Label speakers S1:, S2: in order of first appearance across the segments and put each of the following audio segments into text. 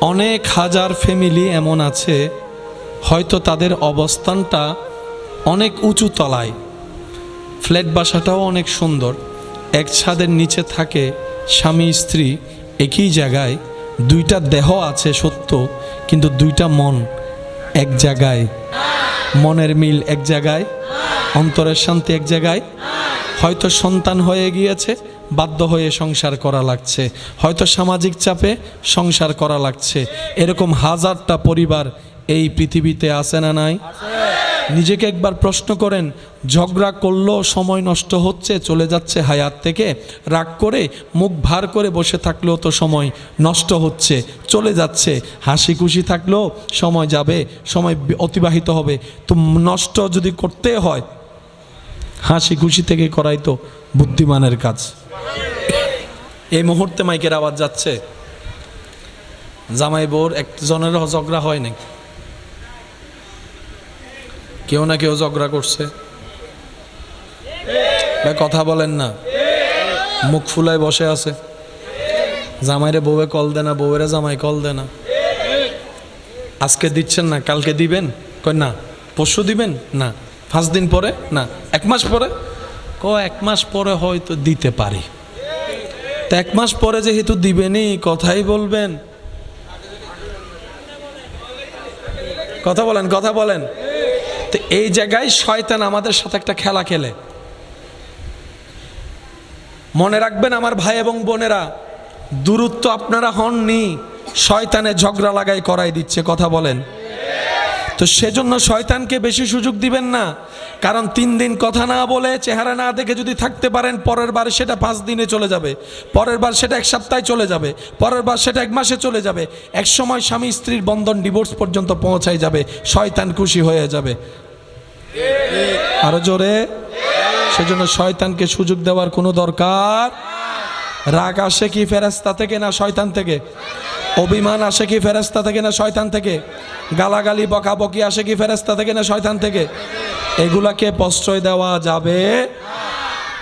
S1: অনেক হাজার ফ্যামিলি এমন আছে হয়তো তাদের অবস্থানটা অনেক উঁচু তলায়, ফ্ল্যাট বাসাটাও অনেক সুন্দর, এক ছাদের নিচে থাকে স্বামী স্ত্রী একই জায়গায়, দুইটা দেহ আছে সত্য, কিন্তু দুইটা মন এক জায়গায়, মনের মিল এক জায়গায়, অন্তরের শান্তি এক জায়গায়। হয়তো সন্তান হয়ে গিয়েছে, বাধ্য হয়ে সংসার করা লাগছে, হয়তো সামাজিক চাপে সংসার করা লাগছে। এরকম হাজারটা পরিবার এই পৃথিবীতে আছে না নাই? নিজেকে একবার প্রশ্ন করেন, ঝগড়া করলেও সময় নষ্ট হচ্ছে, চলে যাচ্ছে হায়াত থেকে। রাগ করে মুখ ভার করে বসে থাকলেও তো সময় নষ্ট হচ্ছে, চলে যাচ্ছে। হাসি খুশি থাকলেও সময় যাবে, সময় অতিবাহিত হবে। তো নষ্ট যদি করতে হয়, হাসি খুশি থেকে করাই তো বুদ্ধিমানের কাজ। এই মুহূর্তে মাইকের আওয়াজ যাচ্ছে, জামাই বউর একজনের ঝগড়া হয় নাকি? কেউ না কেউ ঝগড়া করছে, কথা বলেন না, মুখ ফুলায় বসে আছে। জামাইরে বউয়ে কল দে না, বউয়েরা জামাই কল দে না। আজকে দিচ্ছেন না, কালকে দিবেন, কই না পরশু দিবেন, না 5 দিন পরে, না 1 মাস পরে, 1 মাস পরে হয়তো দিতে পারি। তো 1 মাস পরে যেহেতু দিবেনই, কথাই বলবেন। কথা বলেন, কথা বলেন। তো এই জায়গায় শয়তান আমাদের সাথে একটা খেলা খেলে। মনে রাখবেন আমার ভাই এবং বোনেরা, দূরত্ব আপনারা হননি, শয়তানে ঝগড়া লাগাই করাই দিচ্ছে। কথা বলেন। তো সেজন্য শয়তানকে বেশি সুযোগ দিবেন না, কারণ 3 দিন কথা না বলে, চেহারা না দেখে যদি থাকতে পারেন, পরের বার সেটা 5 দিনে চলে যাবে, পরের বার সেটা 1 সপ্তাহে চলে যাবে, পরের বার সেটা 1 মাসে চলে যাবে। এক সময় স্বামী স্ত্রীর বন্ধন ডিভোর্স পর্যন্ত পৌঁছাই যাবে, শয়তান খুশি হয়ে যাবে। আরো জোরে। সেজন্য শয়তানকে সুযোগ দেওয়ার কোনো দরকার। রাগ আসে কি ফেরেশতা থেকে না শয়তান থেকে? অভিমান আসে কি ফেরেশতা থেকে না শয়তান থেকে? গালাগালি বকাবকি আসে কি ফেরেশতা থেকে না শয়তান থেকে? এগুলাকে প্রশ্রয় দেওয়া যাবে?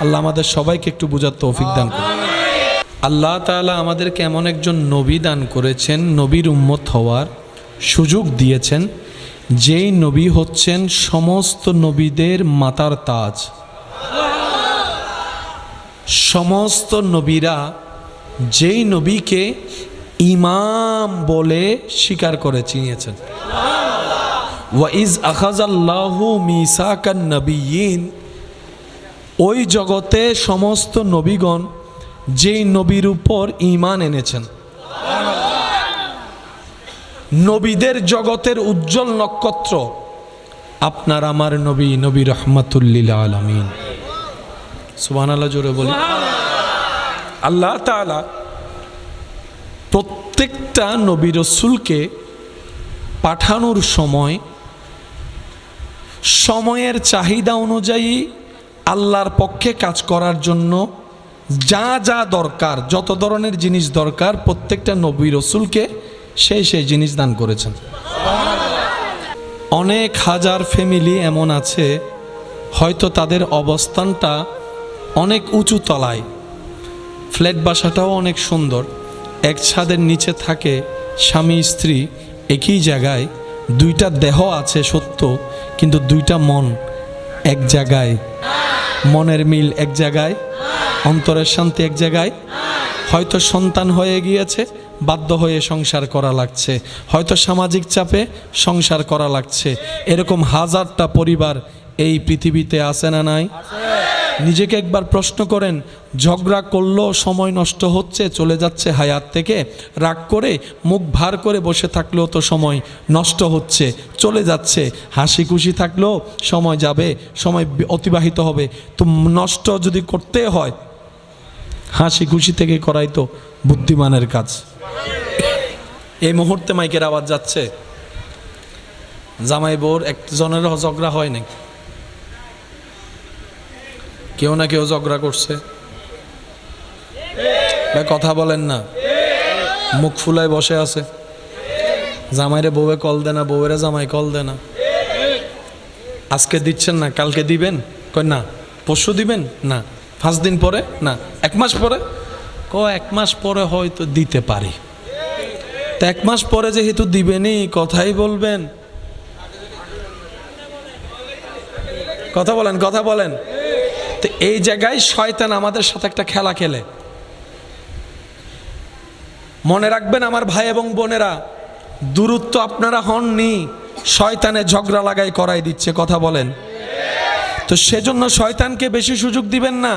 S1: আল্লাহ আমাদের সবাইকে একটু বুঝার তৌফিক দান করুন। আল্লাহ তাআলা আমাদেরকে এমন একজন নবী দান করেছেন, নবীর উম্মত হওয়ার সুযোগ দিয়েছেন, যেই নবী হচ্ছেন সমস্ত নবীদের মাতার তাজ। সমস্ত নবীরা যেই নবীকে ইমাম বলে স্বীকার করে চিনিয়েছেন। ওয়াইজ আখাযাল্লাহু মিসাকান নবিয়্যিন, ওই জগতে সমস্ত নবীগণ যেই নবীর উপর ঈমান এনেছেন, নবীদের জগতের উজ্জ্বল নক্ষত্র আপনার আমার নবী, নবী রাহমাতুল লিল আলামিন। সুবহানাল্লাহ জোরে বলি। আল্লাহ তাআলা প্রত্যেকটা নবী রাসূলকে পাঠানোর সময় সময়ের চাহিদা অনুযায়ী আল্লাহর পক্ষে কাজ করার জন্য যা যা দরকার, যত ধরনের জিনিস দরকার, প্রত্যেকটা নবী রাসূলকে সেই জিনিস দান করেছেন। অনেক হাজার ফ্যামিলি এমন আছে হয়তো তাদের অবস্থানটা অনেক উঁচু তলায়, ফ্ল্যাট বাসাটাও অনেক সুন্দর, এক ছাদের নিচে থাকে স্বামী স্ত্রী একই জায়গায়, দুইটা দেহ আছে সত্য, কিন্তু দুইটা মন এক জায়গায়, মনের মিল এক জায়গায়, অন্তরের শান্তি এক জায়গায়। হয়তো সন্তান হয়ে গিয়েছে, বাধ্য হয়ে সংসার করা লাগছে, হয়তো সামাজিক চাপে সংসার করা লাগছে। এরকম হাজারটা পরিবার এই পৃথিবীতে আছে না নাই? নিজেকে একবার প্রশ্ন করেন, ঝগড়া করলেও সময় নষ্ট হচ্ছে, চলে যাচ্ছে হায়াত থেকে। রাগ করে মুখ ভার করে বসে থাকলেও তো সময় নষ্ট হচ্ছে, চলে যাচ্ছে। হাসি খুশি থাকলেও সময় যাবে, সময় অতিবাহিত হবে। তো নষ্ট যদি করতে হয়, হাসি খুশি থেকে করাই তো বুদ্ধিমানের কাজ। এই মুহূর্তে মাইকের আওয়াজ যাচ্ছে, জামাই বউর একজনের ঝগড়া হয় নাকি? কেউ না কেউ ঝগড়া করছে, কথা বলেন না, মুখ ফুলায় বসে আছে। জামাইরে বউয়ে কল দে না, বউয়েরা জামাই কল দে না। আজকে দিচ্ছেন না, কালকে দিবেন, কই না পরশু দিবেন, না 5 দিন পরে, না 1 মাস পরে, 1 মাস পরে হয়তো দিতে পারি। তো 1 মাস পরে যেহেতু দিবেনই, কথাই বলবেন। কথা বলেন, কথা বলেন। তো এই জায়গায় শয়তান আমাদের সাথে একটা খেলা খেলে। মনে রাখবেন আমার ভাই এবং বোনেরা, দূরত্ব আপনারা হননি, শয়তানে ঝগড়া লাগাই করাই দিচ্ছে। কথা বলেন। তো সেজন্য শয়তানকে বেশি সুযোগ দিবেন না,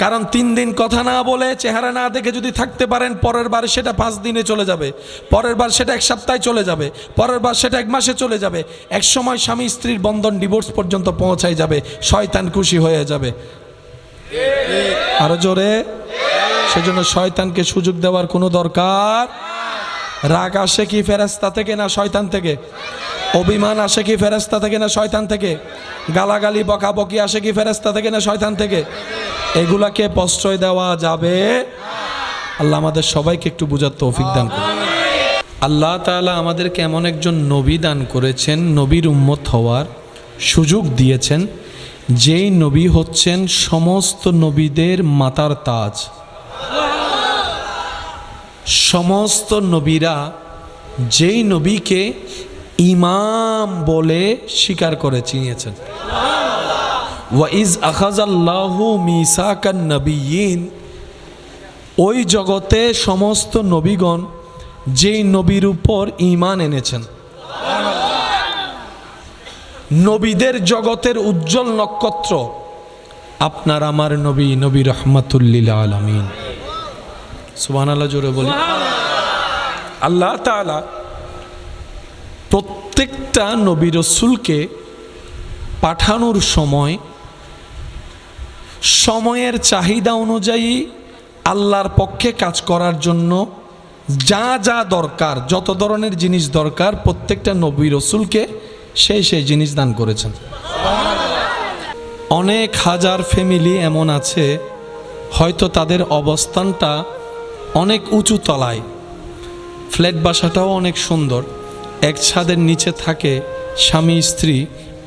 S1: কারণ 3 দিন কথা না বলে, চেহারা না দেখে যদি থাকতে পারেন, পরের বার সেটা 5 দিনে চলে যাবে, পরের বার সেটা 1 সপ্তাহে চলে যাবে, পরের বার সেটা 1 মাসে চলে যাবে। এক সময় স্বামী স্ত্রীর বন্ধন ডিভোর্স পর্যন্ত পৌঁছায় যাবে, শয়তান খুশি হয়ে যাবে। আরো জোরে। সেজন্য শয়তানকে সুযোগ দেওয়ার কোনো দরকার। রাগ আসে কি ফেরেশতা থেকে না শয়তান থেকে? অভিমান আসে কি ফেরেশতা থেকে না শয়তান থেকে? গালাগালি বকাবকি আসে কি ফেরেশতা থেকে না শয়তান থেকে? এগুলাকে প্রশ্রয় দেওয়া যাবে? আল্লাহ আমাদের সবাইকে একটু বুঝার তৌফিক দান করুন। আল্লাহ তাআলা আমাদেরকে এমন একজন নবী দান করেছেন, নবীর উম্মত হওয়ার সুযোগ দিয়েছেন, যেই নবী হচ্ছেন সমস্ত নবীদের মাতার তাজ। সমস্ত নবীরা যেই নবীকে ইমাম বলে স্বীকার করে চিনিয়েছেন। ওয়াইজ আখাযাল্লাহু মিসাকান নবিয়্যিন, ওই জগতে সমস্ত নবীগণ যেই নবীর উপর ঈমান এনেছেন, নবীদের জগতের উজ্জ্বল নক্ষত্র আপনার আমার নবী, নবী রাহমাতুল লিল আলামিন। সুবহানাল্লাহ জোরে বলি। আল্লাহ তাআলা প্রত্যেকটা নবী রাসূলকে পাঠানোর সময় সময়ের চাহিদা অনুযায়ী আল্লাহর পক্ষে কাজ করার জন্য যা যা দরকার, যত ধরনের জিনিস দরকার, প্রত্যেকটা নবী রাসূলকে সেই জিনিস দান করেছেন। অনেক হাজার ফ্যামিলি এমন আছে, হয়তো তাদের অবস্থানটা অনেক উঁচু তলায়, ফ্ল্যাট বাসাটাও অনেক সুন্দর, এক ছাদের নিচে থাকে স্বামী স্ত্রী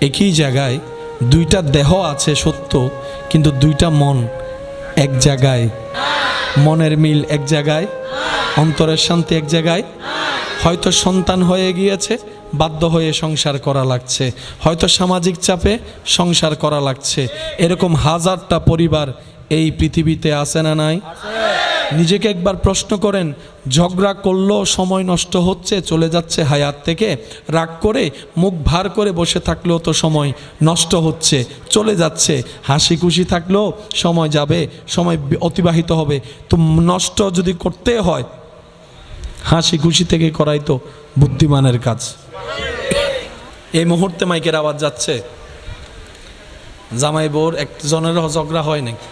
S1: একই জায়গায়, 2টা দেহ আছে সত্য, কিন্তু 2টা মন এক জায়গায়, মনের মিল এক জায়গায়, অন্তরের শান্তি এক জায়গায়। হয়তো সন্তান হয়ে গিয়েছে, বাধ্য হয়ে সংসার করা লাগছে, হয়তো সামাজিক চাপে সংসার করা লাগছে। এরকম হাজারটা পরিবার এই পৃথিবীতে আছে না নাই? নিজেকে একবার প্রশ্ন করেন, ঝগড়া করলেও সময় নষ্ট হচ্ছে, চলে যাচ্ছে হায়াত থেকে। রাগ করে মুখ ভার করে বসে থাকলেও তো সময় নষ্ট হচ্ছে, চলে যাচ্ছে। হাসি খুশি থাকলেও সময় যাবে, সময় অতিবাহিত হবে। তো নষ্ট যদি করতে হয়, হাসি খুশি থেকে করাই তো বুদ্ধিমানের কাজ। এই মুহূর্তে মাইকের আওয়াজ যাচ্ছে, জামাই বউর একজনের ঝগড়া হয় নাকি?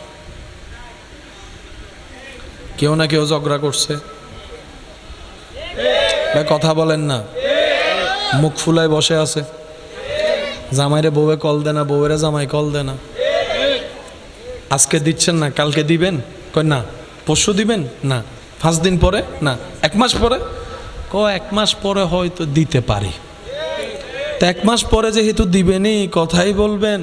S1: কেউ না কেউ ঝগড়া করছে। কথা বলেন না, মুখ ফুলায় বসে আছে। জামাইরে বউয়ে কল দেয় না, বউয়েরা জামাই কল দেয় না। আজকে দিচ্ছেন না, কালকে দিবেন? কয় না। পরশু দিবেন? না। 5 দিন পরে? না। 1 মাস পরে? 1 মাস পরে হয়তো দিতে পারি। তো 1 মাস পরে যেহেতু দিবেনই, কথাই বলবেন।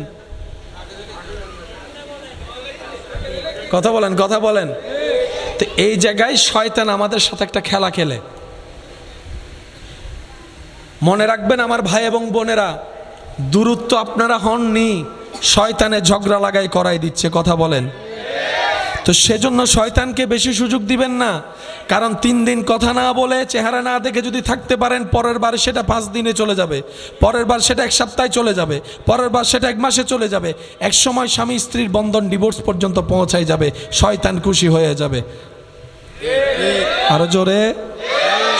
S1: কথা বলেন, কথা বলেন। তো এই জায়গায় শয়তান আমাদের সাথে একটা খেলা খেলে। মনে রাখবেন আমার ভাই এবং বোনেরা, দূরত্ব আপনারা হননি, শয়তানে ঝগড়া লাগাই করাই দিচ্ছে। কথা বলেন। তো সেজন্য শয়তানকে বেশি সুযোগ দিবেন না, কারণ 3 দিন কথা না বলে, চেহারা না দেখে যদি থাকতে পারেন, পরের বার সেটা 5 দিনে চলে যাবে, পরের বার সেটা 1 সপ্তাহে চলে যাবে, পরের বার সেটা 1 মাসে চলে যাবে। এক সময় স্বামী স্ত্রীর বন্ধন ডিভোর্স পর্যন্ত পৌঁছায় যাবে, শয়তান খুশি হয়ে যাবে। আরো জোরে।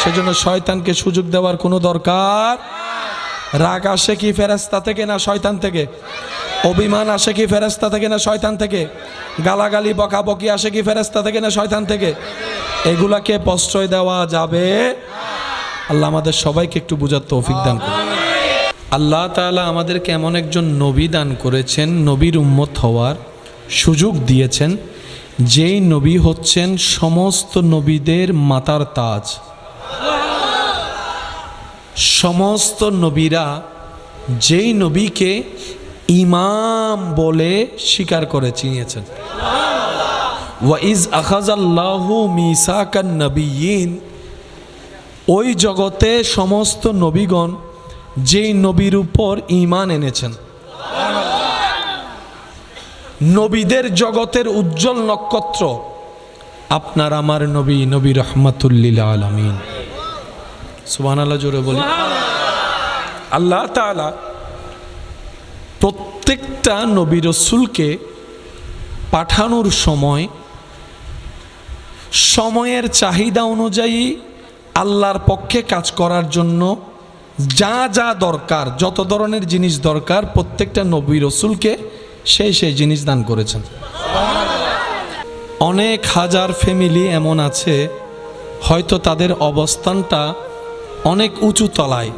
S1: সেজন্য শয়তানকে সুযোগ দেওয়ার কোনো দরকার। রাগ আসে কি ফেরেশতা থেকে না শয়তান থেকে? অভিমান আসে কি ফেরেশতা থেকে না শয়তান থেকে? গালাগালি বকাবকি আসে কি ফেরেশতা থেকে না শয়তান থেকে? এগুলাকে প্রশ্রয় দেওয়া যাবে? আল্লাহ আমাদের সবাইকে একটু বুঝার তৌফিক দান করুন। আল্লাহ তাআলা আমাদেরকে এমন একজন নবী দান করেছেন, নবীর উম্মত হওয়ার সুযোগ দিয়েছেন, যেই নবী হচ্ছেন সমস্ত নবীদের মাতার তাজ। সমস্ত নবীরা যেই নবীকে ইমাম বলে স্বীকার করে চিনিয়েছেন। ওয়াইজ আখাযাল্লাহু মিসাকান নবিয়্যিন, ওই জগতে সমস্ত নবীগণ যেই নবীর উপর ঈমান এনেছেন, নবীদের জগতের উজ্জ্বল নক্ষত্র আপনার আমার নবী, নবী রহমাতুল লিল আলামিন। সুবহানাল্লাহ জোরে বলি। আল্লাহ তাআলা প্রত্যেকটা নবী রাসূলকে পাঠানোর সময় সময়ের চাহিদা অনুযায়ী আল্লাহর পক্ষে কাজ করার জন্য যা যা দরকার, যত ধরনের জিনিস দরকার, প্রত্যেকটা নবী রাসূলকে সেই জিনিস দান করেছেন। অনেক হাজার ফ্যামিলি এমন আছে, হয়তো তাদের অবস্থানটা অনেক উঁচু তলায়,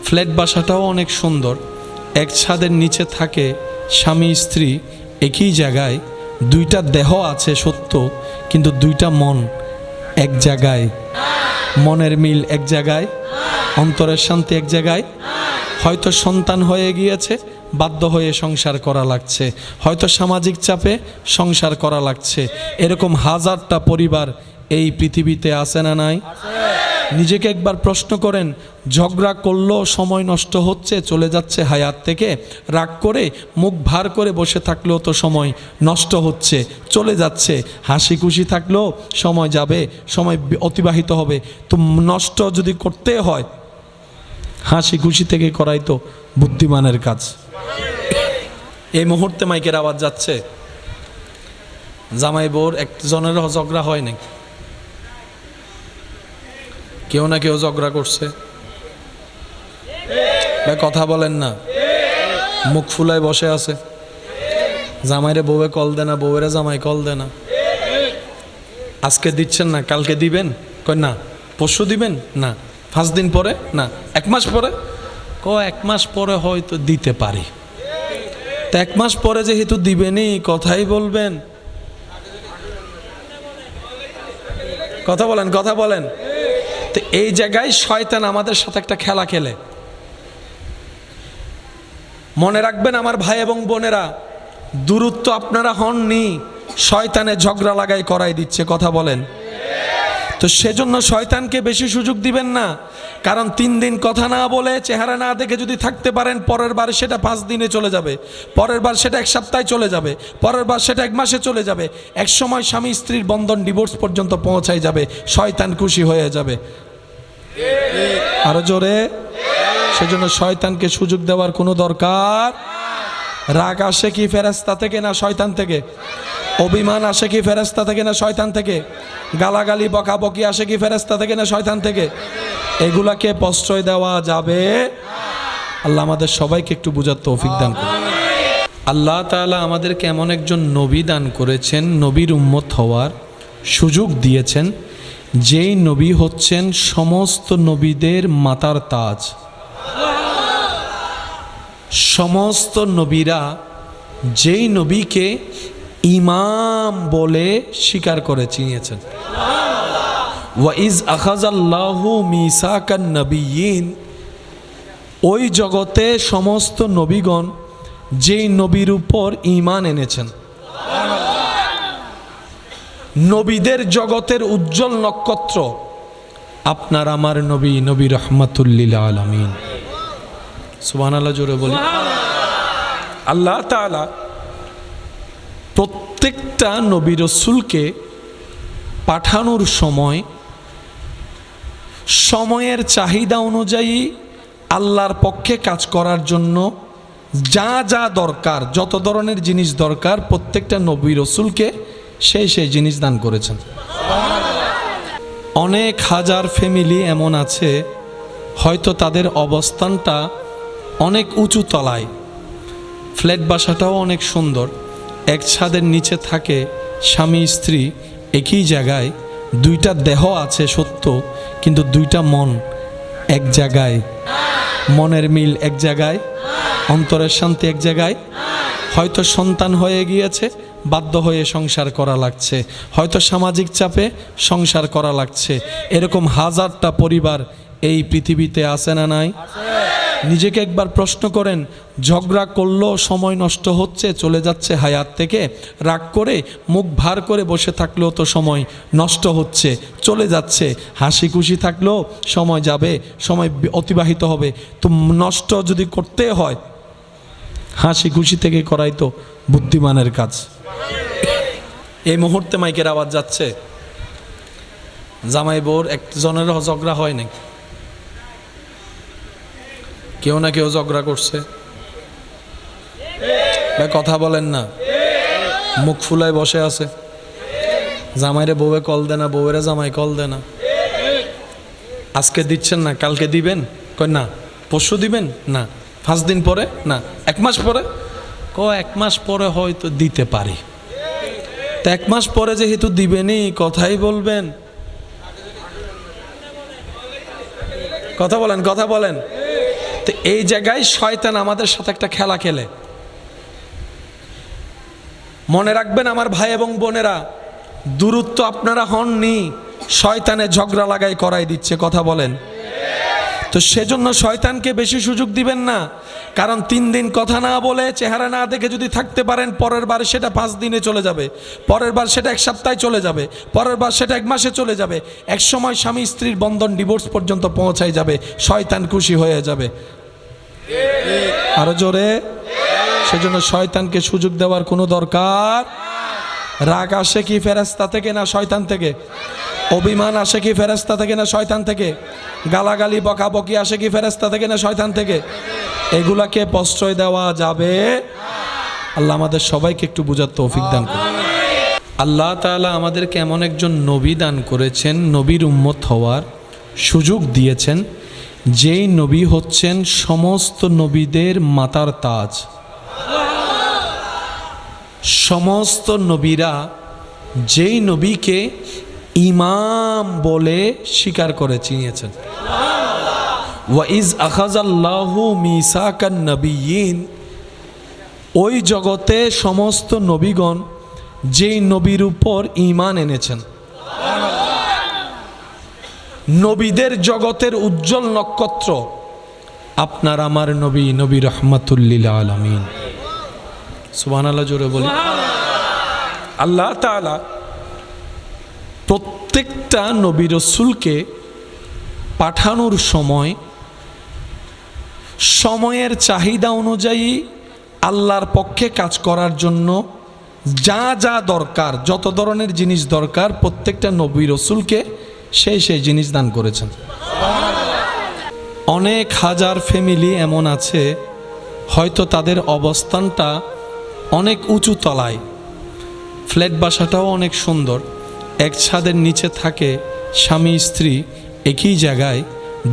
S1: ফ্ল্যাট বাসাটাও অনেক সুন্দর, এক ছাদের নিচে থাকে স্বামী স্ত্রী একই জায়গায়, দুইটা দেহ আছে সত্য, কিন্তু দুইটা মন এক জায়গায়, মনের মিল এক জায়গায়, অন্তরের শান্তি এক জায়গায়। হয়তো সন্তান হয়ে গিয়েছে, বাধ্য হয়ে সংসার করা লাগছে, হয়তো সামাজিক চাপে সংসার করা লাগছে। এরকম হাজারটা পরিবার এই পৃথিবীতে আছে না নাই? নিজেকে একবার প্রশ্ন করেন, ঝগড়া করলেও সময় নষ্ট হচ্ছে, চলে যাচ্ছে হায়াত থেকে। রাগ করে মুখ ভার করে বসে থাকলেও তো সময় নষ্ট হচ্ছে, চলে যাচ্ছে। হাসি খুশি থাকলেও সময় যাবে, সময় অতিবাহিত হবে। তো নষ্ট যদি করতে হয়, হাসি খুশি থেকে করাই তো বুদ্ধিমানের কাজ। এই মুহূর্তে মাইকের আওয়াজ যাচ্ছে, জামাই বউর একজনের ঝগড়া হয় নাকি? কেউ না কেউ ঝগড়া করছে, কথা বলেন না, মুখ ফুলায় বসে আছে। জামাইরে বউয়ে কল দেয় না, বউয়েরা জামাই কল দেয় না। আজকে দিচ্ছেন না, কালকে দিবেন? কই না। পরশু দিবেন? না। 5 দিন পরে? না। 1 মাস পরে? 1 মাস পরে হয়তো দিতে পারি। তো 1 মাস পরে যেহেতু দিবেনই, কথাই বলবেন। কথা বলেন, কথা বলেন। তো এই জায়গায় শয়তান আমাদের সাথে একটা খেলা খেলে। মনে রাখবেন আমার ভাই এবং বোনেরা, দূরত্ব আপনারা হননি, শয়তানে ঝগড়া লাগাই করাই দিচ্ছে। কথা বলেন। তো সেজন্য শয়তানকে বেশি সুযোগ দিবেন না, কারণ 3 দিন কথা না বলে, চেহারা না দেখে যদি থাকতে পারেন, পরের বার সেটা 5 দিনে চলে যাবে, পরের বার সেটা 1 সপ্তাহে চলে যাবে, পরের বার সেটা 1 মাসে চলে যাবে। এক সময় স্বামী স্ত্রীর বন্ধন ডিভোর্স পর্যন্ত পৌঁছায় যাবে, শয়তান খুশি হয়ে যাবে। আরো জোরে। সেজন্য শয়তানকে সুযোগ দেওয়ার কোনো দরকার। রাগ আসে কি ফেরেশতা থেকে না শয়তান থেকে? অভিমান আসে কি ফেরেশতা থেকে না শয়তান থেকে? গালাগালি বকাবকি আসে কি ফেরেশতা থেকে না শয়তান থেকে? এগুলাকে প্রশ্রয় দেওয়া যাবে? আল্লাহ আমাদের সবাইকে একটু বুঝার তৌফিক দান করুন। আল্লাহ তাআলা আমাদেরকে এমন একজন নবী দান করেছেন, নবীর উম্মত হওয়ার সুযোগ দিয়েছেন, যেই নবী হচ্ছেন সমস্ত নবীদের মাতার তাজ। সমস্ত নবীরা যেই নবীকে ইমাম বলে স্বীকার করে চিনিয়েছেন। ওয়াইজ আখাযাল্লাহু মিসাকান নবিয়্যিন, ওই জগতে সমস্ত নবীগণ যেই নবীর উপর ঈমান এনেছেন, নবীদের জগতের উজ্জ্বল নক্ষত্র আপনার আমার নবী, নবী রহমাতুল লিল আলামিন। সুবহানাল্লাহ জোরে বলি। আল্লাহ তাআলা প্রত্যেকটা নবী রাসূলকে পাঠানোর সময় সময়ের চাহিদা অনুযায়ী আল্লাহর পক্ষে কাজ করার জন্য যা যা দরকার, যত ধরনের জিনিস দরকার, প্রত্যেকটা নবী রাসূলকে সেই জিনিস দান করেছেন। অনেক হাজার ফ্যামিলি এমন আছে, হয়তো তাদের অবস্থানটা অনেক উঁচু তলায়, ফ্ল্যাট বাসাটাও অনেক সুন্দর, এক ছাদের নিচে থাকে স্বামী স্ত্রী একই জায়গায়, দুইটা দেহ আছে সত্য, কিন্তু দুইটা মন এক জায়গায়, মনের মিল এক জায়গায়, অন্তরের শান্তি এক জায়গায়। হয়তো সন্তান হয়ে গিয়েছে, বাধ্য হয়ে সংসার করা লাগছে, হয়তো সামাজিক চাপে সংসার করা লাগছে। এরকম হাজারটা পরিবার এই পৃথিবীতে আছে না নাই? নিজেকে একবার প্রশ্ন করেন, ঝগড়া করলেও সময় নষ্ট হচ্ছে, চলে যাচ্ছে হায়াত থেকে। রাগ করে মুখ ভার করে বসে থাকলেও তো সময় নষ্ট হচ্ছে, চলে যাচ্ছে। হাসি খুশি থাকলেও সময় যাবে, সময় অতিবাহিত হবে। তো নষ্ট যদি করতে হয়, হাসি খুশি থেকে করাই তো বুদ্ধিমানের কাজ। এই মুহূর্তে মাইকের আওয়াজ যাচ্ছে, জামাই বউর একজনের ঝগড়া হয় নাকি? কেউ না কেউ ঝগড়া করছে। কথা বলেন না, মুখ ফুলায় বসে আছে। জামাইরে বউয়ে কল দেয় না, বউয়েরা জামাই কল দেয় না। আজকে দিচ্ছেন না, কালকে দিবেন? কই না। পরশু দিবেন? না। 5 দিন পরে? না। 1 মাস পরে? 1 মাস পরে হয়তো দিতে পারি। তো 1 মাস পরে যেহেতু দিবেনই, কথাই বলবেন। কথা বলেন, কথা বলেন। তো এই জায়গায় শয়তান আমাদের সাথে একটা খেলা খেলে। মনে রাখবেন আমার ভাই এবং বোনেরা, দূরত্ব আপনারা হননি, শয়তানে ঝগড়া লাগাই করাই দিচ্ছে। কথা বলেন। তো সেজন্য শয়তানকে বেশি সুযোগ দিবেন না। কারণ 3 দিন কথা না বলে, চেহারা না দেখে যদি থাকতে পারেন, পরের বার সেটা 5 দিনে চলে যাবে, পরের বার সেটা 1 সপ্তাহে চলে যাবে, পরের বার সেটা 1 মাসে চলে যাবে। এক সময় স্বামী স্ত্রীর বন্ধন ডিভোর্স পর্যন্ত পৌঁছায় যাবে, শয়তান খুশি হয়ে যাবে। আরো জোরে। সেজন্য শয়তানকে সুযোগ দেওয়ার কোনো দরকার। রাগ আসে কি ফেরেশতা থেকে না শয়তান থেকে? অভিমান আসে কি ফেরেশতা থেকে না শয়তান থেকে? গালাগালি বকাবকি আসে কি ফেরেশতা থেকে না শয়তান থেকে? এগুলাকে প্রশ্রয় দেওয়া যাবে? আল্লাহ আমাদের সবাইকে একটু বুঝার তৌফিক দান করুন। আল্লাহ তাআলা আমাদেরকে এমন একজন নবী দান করেছেন, নবীর উম্মত হওয়ার সুযোগ দিয়েছেন, যেই নবী হচ্ছেন সমস্ত নবীদের মাতার তাজ। সমস্ত নবীরা যেই নবীকে ইমাম বলে স্বীকার করে চিনিয়েছেন। ওয়াইজ আখাযাল্লাহু মিসাকান নবিয়্যিন, ওই জগতে সমস্ত নবীগণ যেই নবীর উপর ঈমান এনেছেন, নবীদের জগতের উজ্জ্বল নক্ষত্র আপনার আমার নবী, নবী রাহমাতুল লিল আলামিন। সুবহানাল্লাহ জোরে বলি। আল্লাহ তাআলা প্রত্যেকটা নবী রাসূলকে পাঠানোর সময় সময়ের চাহিদা অনুযায়ী আল্লাহর পক্ষে কাজ করার জন্য যা যা দরকার, যত ধরনের জিনিস দরকার, প্রত্যেকটা নবী রাসূলকে সেই জিনিস দান করেছেন। অনেক হাজার ফ্যামিলি এমন আছে, হয়তো তাদের অবস্থানটা অনেক উঁচু তলায়, ফ্ল্যাট বাসাটাও অনেক সুন্দর, এক ছাদের নিচে থাকে স্বামী স্ত্রী একই জায়গায়,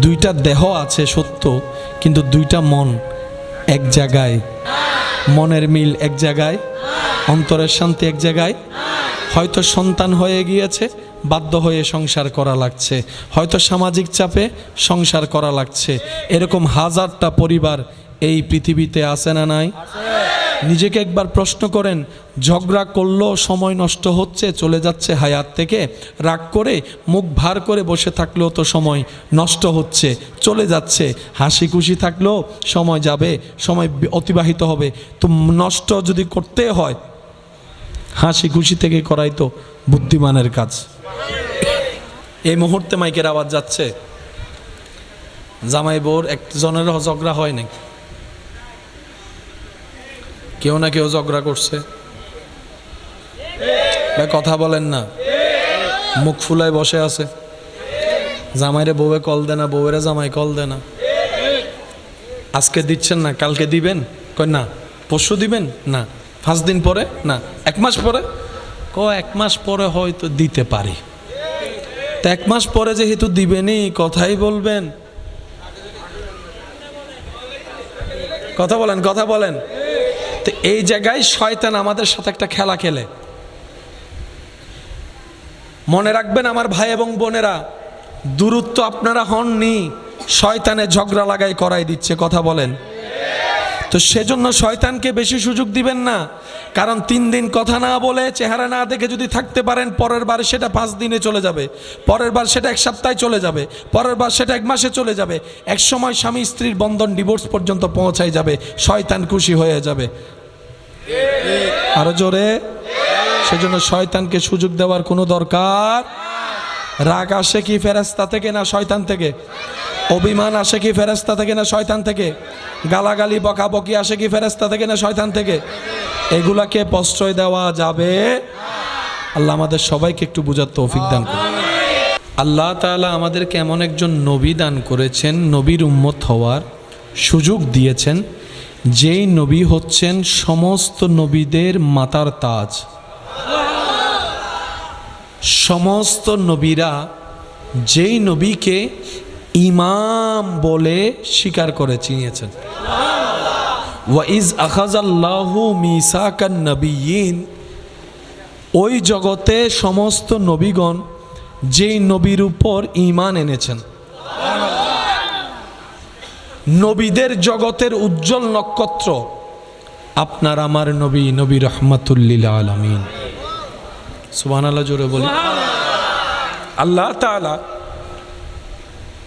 S1: 2টা দেহ আছে সত্য, কিন্তু 2টা মন এক জায়গায়, মনের মিল এক জায়গায়, অন্তরের শান্তি এক জায়গায়। হয়তো সন্তান হয়ে গিয়েছে, বাধ্য হয়ে সংসার করা লাগছে, হয়তো সামাজিক চাপে সংসার করা লাগছে। এরকম হাজারটা পরিবার এই পৃথিবীতে আছে না নাই? নিজেকে একবার প্রশ্ন করেন, ঝগড়া করলেও সময় নষ্ট হচ্ছে, চলে যাচ্ছে হায়াত থেকে। রাগ করে মুখ ভার করে বসে থাকলেও তো সময় নষ্ট হচ্ছে, চলে যাচ্ছে। হাসি খুশি থাকলেও সময় যাবে, সময় অতিবাহিত হবে। তো নষ্ট যদি করতে হয়, হাসি খুশি থেকে করাই তো বুদ্ধিমানের কাজ। এই মুহূর্তে মাইকের আওয়াজ যাচ্ছে, জামাই বউর একজনের ঝগড়া হয় নাকি? কেউ না কেউ ঝগড়া করছে। কথা বলেন না, মুখ ফুলায় বসে আছে। জামাইরে বউয়ে কল দেয় না, বউয়েরা জামাই কল দেয় না। আজকে দিচ্ছেন না, কালকে দিবেন? কই না। পরশু দিবেন? না। 5 দিন পরে? না। 1 মাস পরে? 1 মাস পরে হয়তো দিতে পারি। তো 1 মাস পরে যেহেতু দিবেনই, কথাই বলবেন। কথা বলেন, কথা বলেন। তো এই জায়গায় শয়তান আমাদের সাথে একটা খেলা খেলে। মনে রাখবেন আমার ভাই এবং বোনেরা, দূরত্ব আপনারা হননি, শয়তানে ঝগড়া লাগাই করাই দিচ্ছে। কথা বলেন। তো তো সেজন্য শয়তানকে বেশি সুযোগ দিবেন না, কারণ 3 দিন কথা না বলে চেহারা না দেখে যদি থাকতে পারেন, পরের বার সেটা 5 দিনে চলে যাবে, পরের বার সেটা 1 সপ্তাহে চলে যাবে, পরের বার সেটা 1 মাসে চলে যাবে, এক সময় স্বামী স্ত্রীর বন্ধন ডিভোর্স পর্যন্ত পৌঁছায় যাবে, শয়তান খুশি হয়ে যাবে। আরো জোরে। সেজন্য শয়তানকে সুযোগ দেওয়ার কোনো দরকার। রাগ আসে কি ফেরেশতা থেকে না শয়তান থেকে? অভিমান আসে কি ফেরেশতা থেকে না শয়তান থেকে? গালাগালি বকাবকি আসে কি ফেরেশতা থেকে না শয়তান থেকে? এগুলাকে প্রশ্রয় দেওয়া যাবে? আল্লাহ আমাদের সবাইকে একটু বুঝার তৌফিক দান করুন। আল্লাহ তাআলা আমাদেরকে এমন একজন নবী দান করেছেন, নবীর উম্মত হওয়ার সুযোগ দিয়েছেন, যেই নবী হচ্ছেন সমস্ত নবীদের মাতার তাজ। সমস্ত নবীরা যেই নবীকে ইমাম বলে স্বীকার করে চিনিয়েছেন। ওয়াইজ আখাযাল্লাহু মিসাকান নবিয়্যিন, ওই জগতে সমস্ত নবীগণ যেই নবীর উপর ঈমান এনেছেন, নবীদের জগতের উজ্জ্বল নক্ষত্র আপনার আমার নবী, নবী রাহমাতুল লিল আলামিন। সুবহানাল্লাহ জোরে বলি। আল্লাহ তাআলা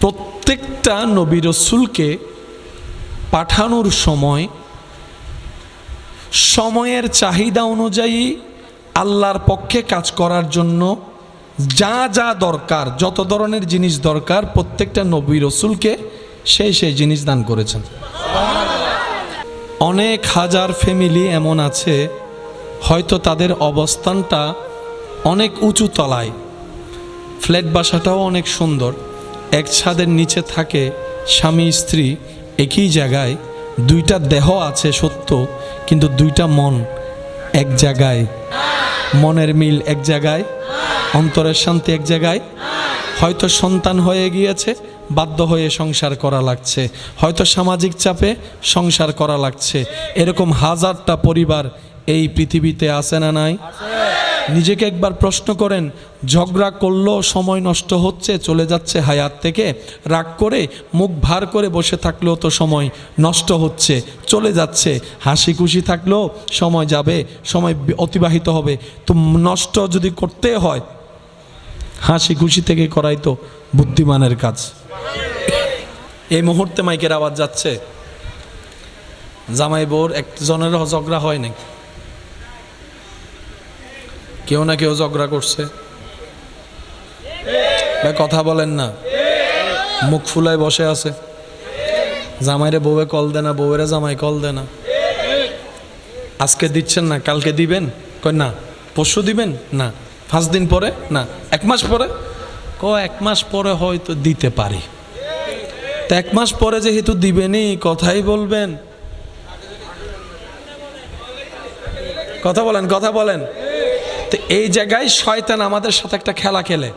S1: প্রত্যেকটা নবী রাসূলকে পাঠানোর সময় সময়ের চাহিদা অনুযায়ী আল্লাহর পক্ষে কাজ করার জন্য যা যা দরকার, যত ধরনের জিনিস দরকার, প্রত্যেকটা নবী রাসূলকে সেই জিনিস দান করেছেন। অনেক হাজার ফ্যামিলি এমন আছে, হয়তো তাদের অবস্থানটা অনেক উঁচু তলায়, ফ্ল্যাট বাসাটাও অনেক সুন্দর, এক ছাদের নিচে থাকে স্বামী স্ত্রী একই জায়গায়, 2টা দেহ আছে সত্য, কিন্তু 2টা মন এক জায়গায়, মনের মিল এক জায়গায়, অন্তরের শান্তি এক জায়গায়। হয়তো সন্তান হয়ে গিয়েছে, বাধ্য হয়ে সংসার করা লাগছে, হয়তো সামাজিক চাপে সংসার করা লাগছে। এরকম হাজারটা পরিবার এই পৃথিবীতে আছে না নাই? নিজেকে একবার প্রশ্ন করেন, ঝগড়া করলেও সময় নষ্ট হচ্ছে, চলে যাচ্ছে হায়াত থেকে। রাগ করে মুখ ভার করে বসে থাকলেও তো সময় নষ্ট হচ্ছে, চলে যাচ্ছে। হাসি খুশি থাকলেও সময় যাবে, সময় অতিবাহিত হবে। তো নষ্ট যদি করতে হয়, হাসি খুশি থেকে করাই তো বুদ্ধিমানের কাজ। এই মুহূর্তে মাইকের আওয়াজ যাচ্ছে, জামাই বউর একজনের ঝগড়া হয় নাকি? কেউ না কেউ ঝগড়া করছে। কথা বলেন না, মুখ ফুলায় বসে আছে। জামাইরে বউয়ে কল দেয় না, বউয়েরা জামাই কল দেয় না। আজকে দিচ্ছেন না, কালকে দিবেন? কই না। পরশু দিবেন? না। 5 দিন পরে? না। 1 মাস পরে? 1 মাস পরে হয়তো দিতে পারি। তো 1 মাস পরে যেহেতু দিবেনই, কথাই বলবেন। কথা বলেন, কথা বলেন। তো এই জায়গায় শয়তান আমাদের সাথে একটা খেলা খেলে।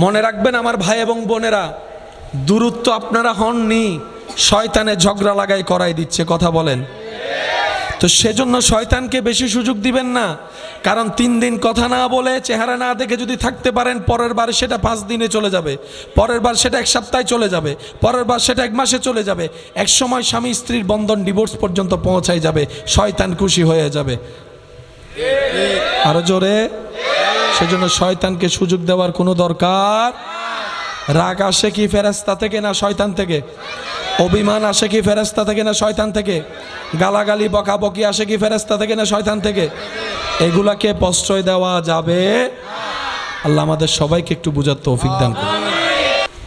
S1: মনে রাখবেন আমার ভাই এবং বোনেরা, দূরত্ব আপনারা হননি, শয়তানে ঝগড়া লাগাই করাই দিচ্ছে। কথা বলেন। তো সেজন্য শয়তানকে বেশি সুযোগ দিবেন না, কারণ 3 দিন কথা না বলে চেহারা না দেখে যদি থাকতে পারেন, পরের বার সেটা 5 দিনে চলে যাবে, পরের বার সেটা 1 সপ্তাহে চলে যাবে, পরের বার সেটা 1 মাসে চলে যাবে, এক সময় স্বামী স্ত্রীর বন্ধন ডিভোর্স পর্যন্ত পৌঁছায় যাবে, শয়তান খুশি হয়ে যাবে। আরো জোরে। সেজন্য শয়তানকে সুযোগ দেওয়ার কোনো দরকার। রাগ আসে কি ফেরেশতা থেকে না শয়তান থেকে? অভিমান আসে কি ফেরেশতা থেকে না শয়তান থেকে? গালাগালি বকাবকি আসে কি ফেরেশতা থেকে না শয়তান থেকে? এগুলাকে প্রশ্রয় দেওয়া যাবে? আল্লাহ আমাদের সবাইকে একটু বুঝার তৌফিক দান করুন।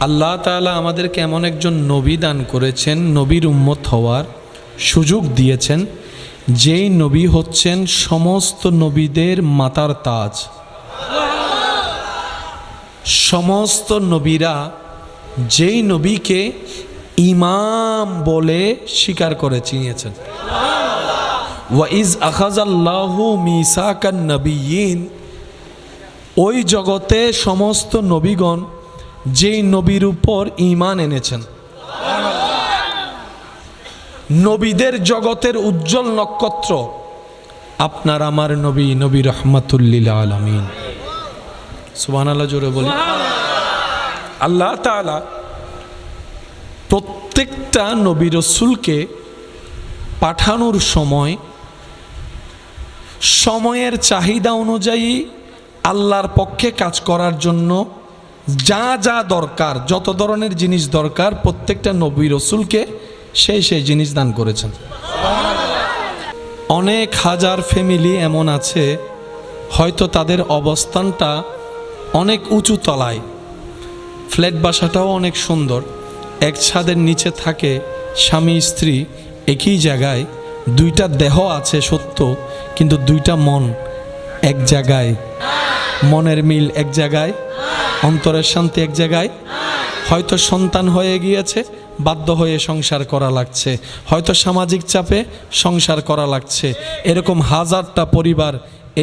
S1: আল্লাহ তাআলা আমাদেরকে এমন একজন নবী দান করেছেন, নবীর উম্মত হওয়ার সুযোগ দিয়েছেন, যেই নবী হচ্ছেন সমস্ত নবীদের মাতার তাজ। সমস্ত নবীরা যেই নবীকে ইমাম বলে স্বীকার করে চিনিয়েছেন। ওয়াইজ আখাযাল্লাহু মিসাকান নবিয়্যিন, ওই জগতে সমস্ত নবীগণ যেই নবীর উপর ঈমান এনেছেন, নবীদের জগতের উজ্জ্বল নক্ষত্র আপনার আমার নবী, নবী রাহমাতুল লিল আলামিন। সুবহানাল্লাহ জোরে বলি। আল্লাহ তাআলা প্রত্যেকটা নবী রাসূলকে পাঠানোর সময় সময়ের চাহিদা অনুযায়ী আল্লাহর পক্ষে কাজ করার জন্য যা যা দরকার, যত ধরনের জিনিস দরকার, প্রত্যেকটা নবী রাসূলকে সেই জিনিস দান করেছেন। অনেক হাজার ফ্যামিলি এমন আছে, হয়তো তাদের অবস্থানটা অনেক উঁচু তলায়, ফ্ল্যাট বাসাটাও অনেক সুন্দর, এক ছাদের নিচে থাকে স্বামী স্ত্রী একই জায়গায়, দুইটা দেহ আছে সত্য, কিন্তু দুইটা মন এক জায়গায়, মনের মিল এক জায়গায়, অন্তরের শান্তি এক জায়গায়। হয়তো সন্তান হয়ে গিয়েছে, বাধ্য হয়ে সংসার করা লাগছে, হয়তো সামাজিক চাপে সংসার করা লাগছে। এরকম হাজারটা পরিবার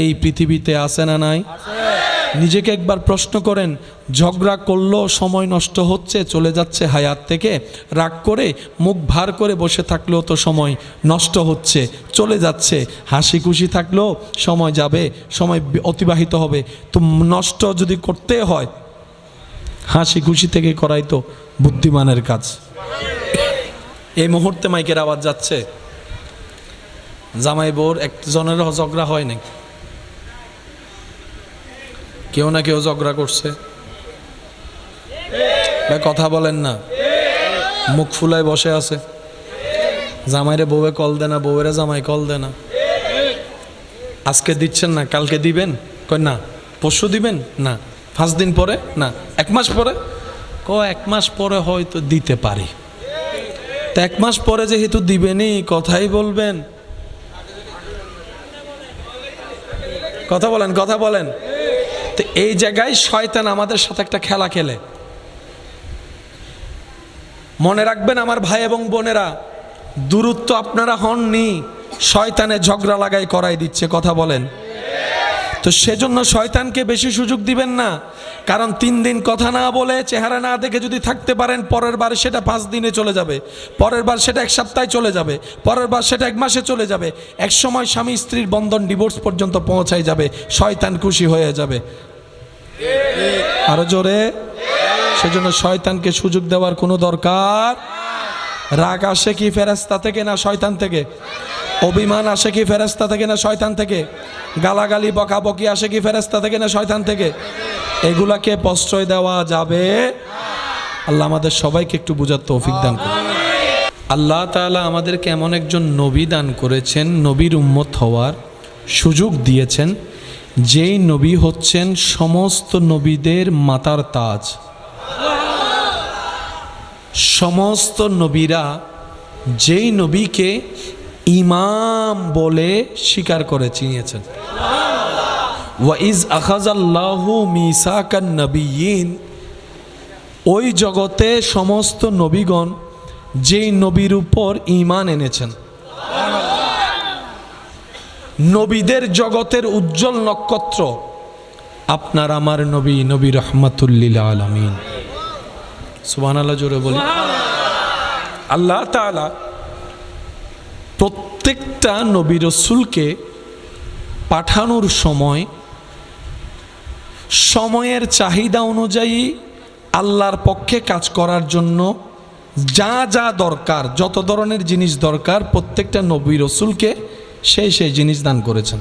S1: এই পৃথিবীতে আছে না নাই? নিজেকে একবার প্রশ্ন করেন, ঝগড়া করলেও সময় নষ্ট হচ্ছে, চলে যাচ্ছে হায়াত থেকে। রাগ করে মুখ ভার করে বসে থাকলেও তো সময় নষ্ট হচ্ছে, চলে যাচ্ছে। হাসি খুশি থাকলেও সময় যাবে, সময় অতিবাহিত হবে। তো নষ্ট যদি করতে হয়, হাসি খুশি থেকে করাই তো বুদ্ধিমানের কাজ। এই মুহূর্তে মাইকের আওয়াজ যাচ্ছে, জামাই বউর একজনের ঝগড়া হয় নাকি? কেউ না কেউ ঝগড়া করছে, কথা বলেন না, মুখ ফুলায় বসে আছে। জামাইরে বউয়ে কল দেয় না, বউয়েরা জামাই কল দেয় না। আজকে দিচ্ছেন না, কালকে দিবেন, কয় না পরশু দিবেন, না 5 দিন পরে, না 1 মাস পরে, 1 মাস পরে হয়তো দিতে পারি। তা 1 মাস পরে যেহেতু দিবেনই, কথাই বলবেন। কথা বলেন, কথা বলেন। তো এই জায়গায় শয়তান আমাদের সাথে একটা খেলা খেলে। মনে রাখবেন আমার ভাই এবং বোনেরা, দূরত্ব আপনারা হননি, শয়তানে ঝগড়া লাগাই করাই দিচ্ছে। কথা বলেন। তো সেজন্য শয়তানকে বেশি সুযোগ দিবেন না, কারণ 3 দিন কথা না বলে, চেহারা না দেখে যদি থাকতে পারেন, পরের বার সেটা 5 দিনে চলে যাবে, পরের বার সেটা 1 সপ্তাহে চলে যাবে, পরের বার সেটা 1 মাসে চলে যাবে। এক সময় স্বামী স্ত্রীর বন্ধন ডিভোর্স পর্যন্ত পৌঁছায় যাবে, শয়তান খুশি হয়ে যাবে। আরো জোরে। সেজন্য শয়তানকে সুযোগ দেওয়ার কোনো দরকার। রাগ আসে কি ফেরেশতা থেকে না শয়তান থেকে? অভিমান আসে কি ফেরেশতা থেকে না শয়তান থেকে? গালাগালি বকাবকি আসে কি ফেরেশতা থেকে না শয়তান থেকে? এগুলাকে প্রশ্রয় দেওয়া যাবে? আল্লাহ আমাদের সবাইকে একটু বুঝার তৌফিক দান করুন। আল্লাহ তাআলা আমাদেরকে এমন একজন নবী দান করেছেন, নবীর উম্মত হওয়ার সুযোগ দিয়েছেন, যেই নবী হচ্ছেন সমস্ত নবীদের মাতার তাজ। সমস্ত নবীরা যেই নবীকে ইমাম বলে স্বীকার করে চিনিয়েছেন। ওয়াইজ আখাযাল্লাহু মিসাকান নবিয়্যিন, ওই জগতে সমস্ত নবীগণ যেই নবীর উপর ঈমান এনেছেন, নবীদের জগতের উজ্জ্বল নক্ষত্র আপনার আমার নবী, নবী রাহমাতুল লিল আলামিন। সুবহানাল্লাহ জোরে বলি। আল্লাহ তাআলা প্রত্যেকটা নবী রাসূলকে পাঠানোর সময় সময়ের চাহিদা অনুযায়ী আল্লাহর পক্ষে কাজ করার জন্য যা যা দরকার, যত ধরনের জিনিস দরকার, প্রত্যেকটা নবী রাসূলকে সেই জিনিস দান করেছেন।